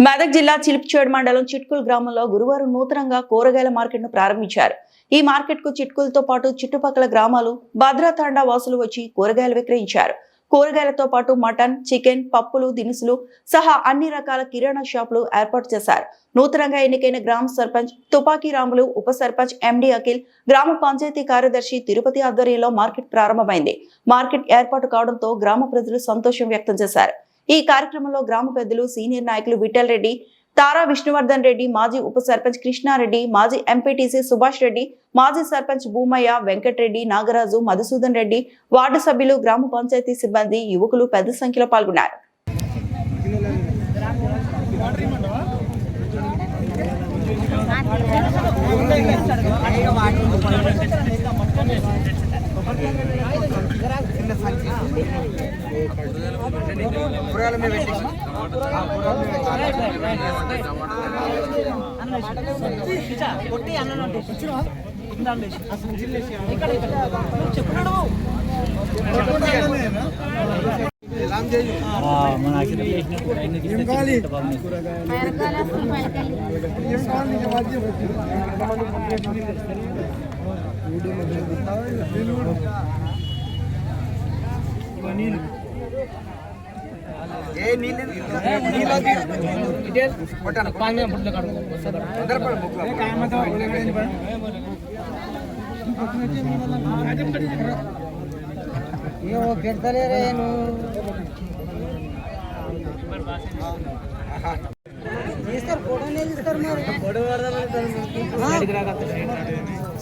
మెదక్ జిల్లా చిలిపిచేడు మండలం చిట్కుల్ గ్రామంలో గురువారం నూతనంగా కూరగాయల మార్కెట్ను ప్రారంభించారు. ఈ మార్కెట్కు చిట్కులతో పాటు చుట్టుపక్కల గ్రామాలు భద్రాతాండా వాసులు వచ్చి కూరగాయలు విక్రయించారు. కూరగాయలతో పాటు మటన్, చికెన్, పప్పులు, దినుసులు సహా అన్ని రకాల కిరాణా షాపులు ఏర్పాటు చేశారు. నూతనంగా ఎన్నికైన గ్రామ సర్పంచ్ తుపాకీ రాములు, ఉప సర్పంచ్ ఎండి అఖిల్, గ్రామ పంచాయతీ కార్యదర్శి తిరుపతి ఆధ్వర్యంలో మార్కెట్ ప్రారంభమైంది. మార్కెట్ ఏర్పాటు కావడంతో గ్రామ ప్రజలు సంతోషం వ్యక్తం చేశారు. ఈ కార్యక్రమంలో గ్రామ పెద్దలు, సీనియర్ నాయకులు విఠల్ రెడ్డి, తారా విష్ణువర్ధన్ రెడ్డి, మాజీ ఉప సర్పంచ్ కృష్ణారెడ్డి, మాజీ ఎంపీటీసీ సుభాష్ రెడ్డి, మాజీ సర్పంచ్ భూమయ్య, వెంకటరెడ్డి, నాగరాజు, మధుసూదన్ రెడ్డి, వార్డు సభ్యులు, గ్రామ పంచాయతీ సిబ్బంది, యువకులు పెద్ద సంఖ్యలో పాల్గొన్నారు.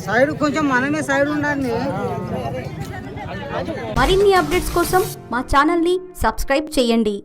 సైడ్ కొంచెం మనమే సైడ్ ఉండండి. మరిన్ని అప్డేట్స్ కోసం మా ఛానల్ని సబ్స్క్రైబ్ చేయండి.